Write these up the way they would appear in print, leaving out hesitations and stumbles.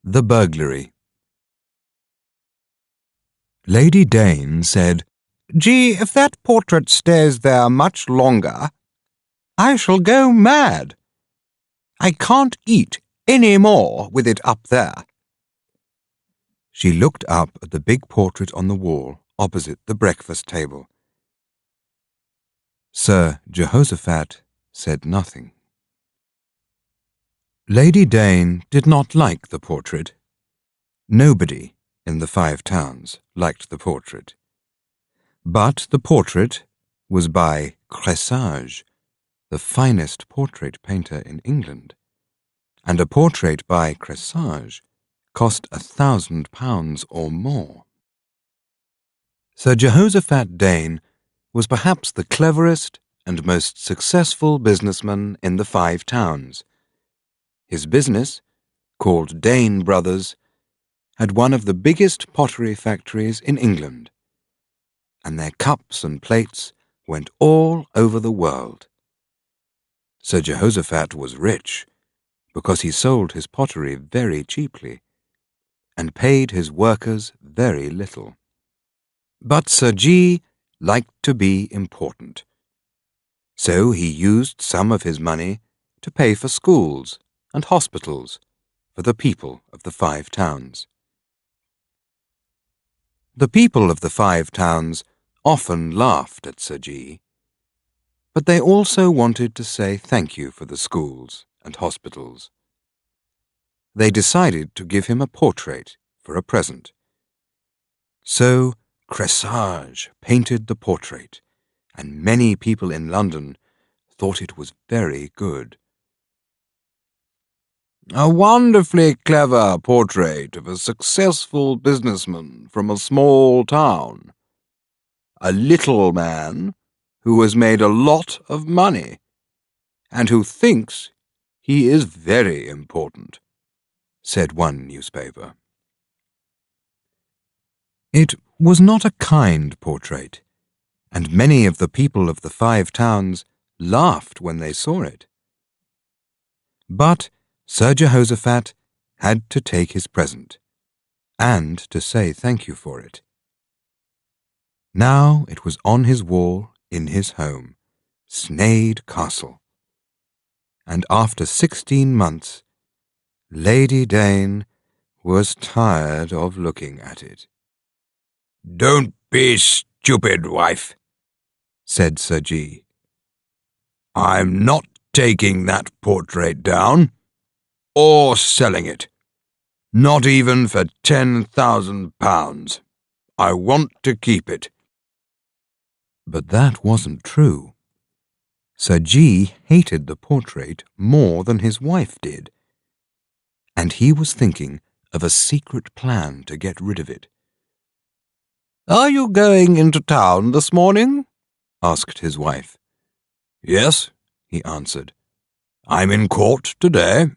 The Burglary. Lady Dane said, "Gee, if that portrait stays there much longer, I shall go mad. I can't eat any more with it up there." She looked up at the big portrait on the wall opposite the breakfast table. Sir Jehoshaphat said nothing. Lady Dane did not like the portrait. Nobody in the 5 Towns liked the portrait. But the portrait was by Cressage, the finest portrait painter in England, and a portrait by Cressage cost £1,000 or more. Sir Jehoshaphat Dane was perhaps the cleverest and most successful businessman in the 5 Towns. His business, called Dane Brothers, had one of the biggest pottery factories in England, and their cups and plates went all over the world. Sir Jehoshaphat was rich because he sold his pottery very cheaply and paid his workers very little. But Sir Jee liked to be important, so he used some of his money to pay for schools and hospitals for the people of the 5 Towns. The people of the 5 Towns often laughed at Sir Jee, but they also wanted to say thank you for the schools and hospitals. They decided to give him a portrait for a present. So Cressage painted the portrait, and many people in London thought it was very good. "A wonderfully clever portrait of a successful businessman from a small town. A little man who has made a lot of money, and who thinks he is very important," said one newspaper. It was not a kind portrait, and many of the people of the 5 Towns laughed when they saw it. But Sir Jehoshaphat had to take his present, and to say thank you for it. Now it was on his wall in his home, Sneyd Castle, and after 16 months, Lady Dane was tired of looking at it. "Don't be stupid, wife," said Sir Jee. "I'm not taking that portrait down, or selling it. Not even for £10,000. I want to keep it." But that wasn't true. Sir Jee hated the portrait more than his wife did, and he was thinking of a secret plan to get rid of it. "Are you going into town this morning?" asked his wife. "Yes," he answered. "I'm in court today."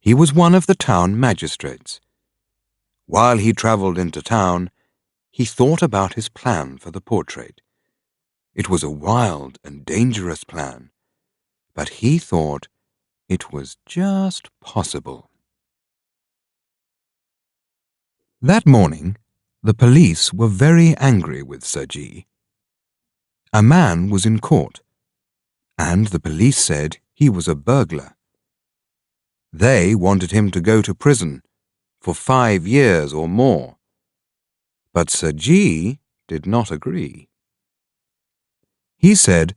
He was one of the town magistrates. While he travelled into town, he thought about his plan for the portrait. It was a wild and dangerous plan, but he thought it was just possible. That morning, the police were very angry with Sir Jee. A man was in court, and the police said he was a burglar. They wanted him to go to prison for 5 years or more, but Sir Jee did not agree. He said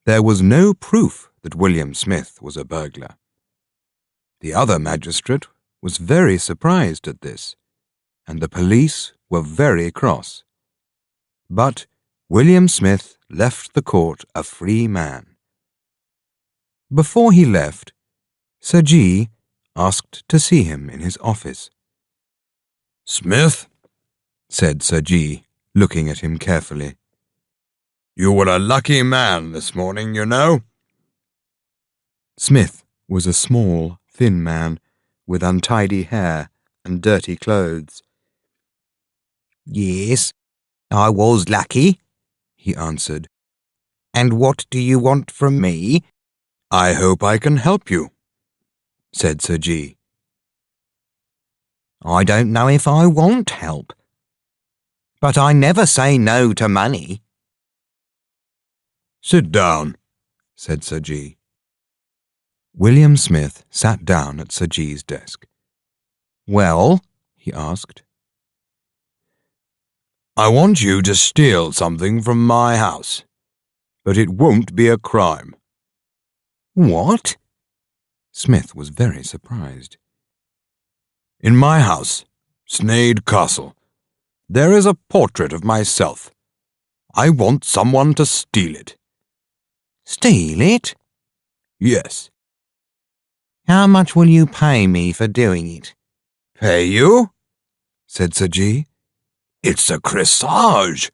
there was no proof that William Smith was a burglar. The other magistrate was very surprised at this, and the police were very cross. But William Smith left the court a free man. Before he left, Sir Jee asked to see him in his office. "Smith," said Sir Jee, looking at him carefully, "you were a lucky man this morning, you know." Smith was a small, thin man with untidy hair and dirty clothes. "Yes, I was lucky," he answered. "And what do you want from me?" "I hope I can help you," said Sir Jee. I don't know if I want help. But I never say no to money. Sit down, said Sir Jee. William Smith sat down at Sir Jee's desk. Well, he asked. I want you to steal something from my house, but it won't be a crime. what? Smith was very surprised. In my house, Sneyd Castle, there is a portrait of myself. I want someone to steal it. Steal it? Yes. How much will you pay me for doing it? Pay you? Said Sir Jee. It's a crissage.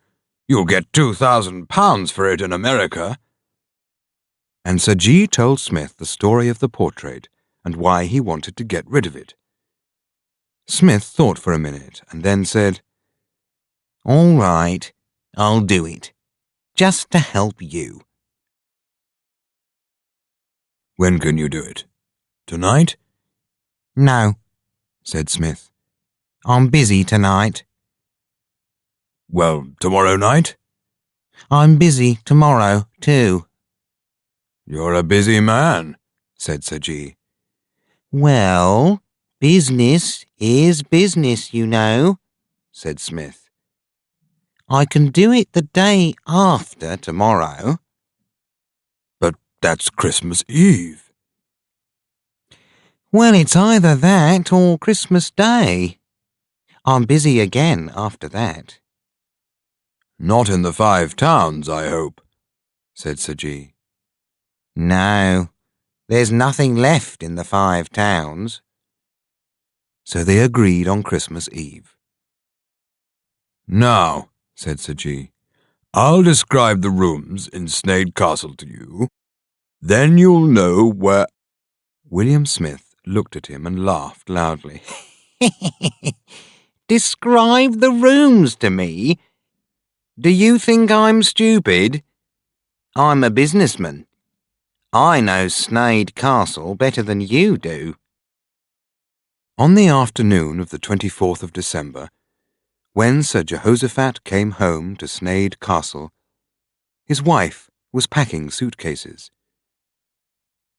You'll get £2,000 for it in America. And Sir Jee told Smith the story of the portrait and why he wanted to get rid of it. Smith thought for a minute and then said, All right, I'll do it. Just to help you. When can you do it? Tonight? No, said Smith. I'm busy tonight. Well, tomorrow night? I'm busy tomorrow, too. You're a busy man, said Sir Jee. Well, business is business, you know, said Smith. I can do it the day after tomorrow. But that's Christmas Eve. Well, it's either that or Christmas Day. I'm busy again after that. Not in the Five Towns, I hope, said Sir Jee. No, there's nothing left in the Five Towns. So they agreed on Christmas Eve. Now, said Sir Jee, I'll describe the rooms in Sneyd Castle to you. Then you'll know where... William Smith looked at him and laughed loudly. Describe the rooms to me? Do you think I'm stupid? I'm a businessman. I know Sneyd Castle better than you do. On the afternoon of the 24th of December, when Sir Jehoshaphat came home to Sneyd Castle, his wife was packing suitcases.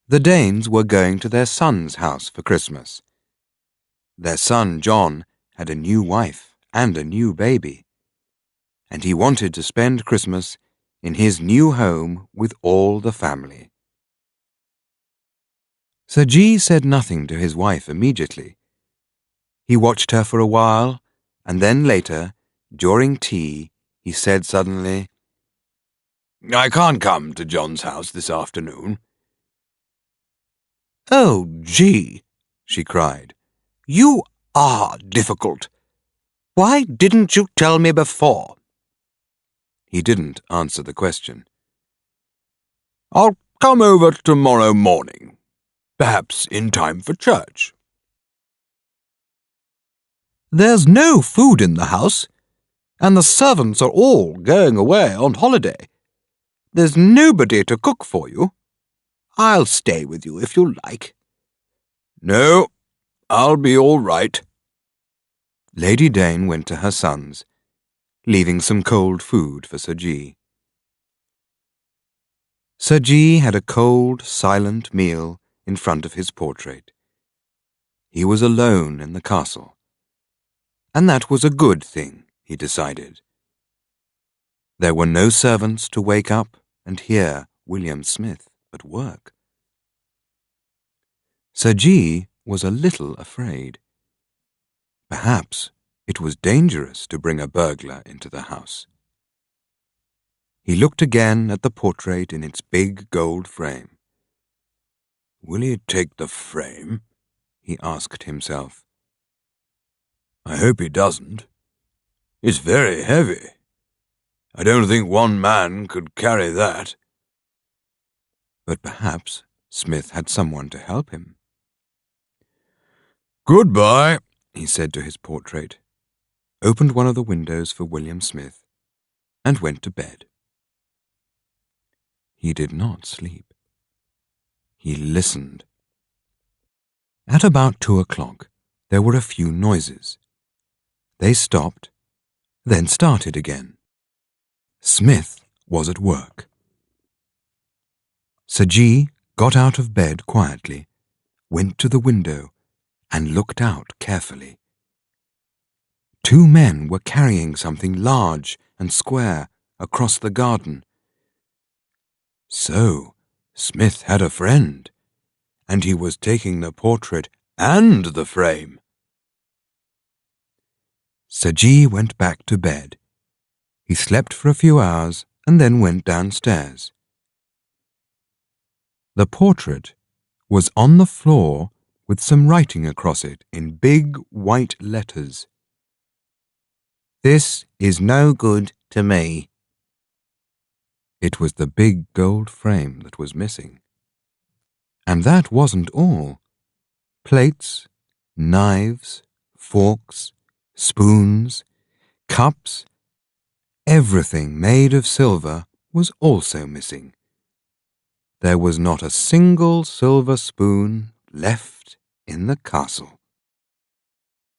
The Danes were going to their son's house for Christmas. Their son John had a new wife and a new baby, and he wanted to spend Christmas in his new home with all the family. Sir Jee said nothing to his wife immediately. He watched her for a while, and then later, during tea, he said suddenly, I can't come to John's house this afternoon. "Oh, Jee," she cried, "you are difficult. Why didn't you tell me before?" He didn't answer the question. I'll come over tomorrow morning, perhaps in time for church. "There's no food in the house, and the servants are all going away on holiday. There's nobody to cook for you. I'll stay with you if you like." No, I'll be all right. Lady Dane went to her sons, leaving some cold food for Sir Jee. Sir Jee had a cold, silent meal in front of his portrait. He was alone in the castle, and that was a good thing, he decided. There were no servants to wake up and hear William Smith at work. Sir Jee was a little afraid. Perhaps it was dangerous to bring a burglar into the house. He looked again at the portrait in its big gold frame. Will he take the frame? He asked himself. I hope he doesn't. It's very heavy. I don't think one man could carry that. But perhaps Smith had someone to help him. Goodbye, he said to his portrait, opened one of the windows for William Smith, and went to bed. He did not sleep. He listened. At about 2 o'clock, there were a few noises. They stopped, then started again. Smith was at work. Sir Jee got out of bed quietly, went to the window, and looked out carefully. 2 men were carrying something large and square across the garden. So, Smith had a friend, and he was taking the portrait and the frame. Sir Jee went back to bed. He slept for a few hours and then went downstairs. The portrait was on the floor with some writing across it in big white letters. This is no good to me. It was the big gold frame that was missing. And that wasn't all. Plates, knives, forks, spoons, cups, everything made of silver was also missing. There was not a single silver spoon left in the castle.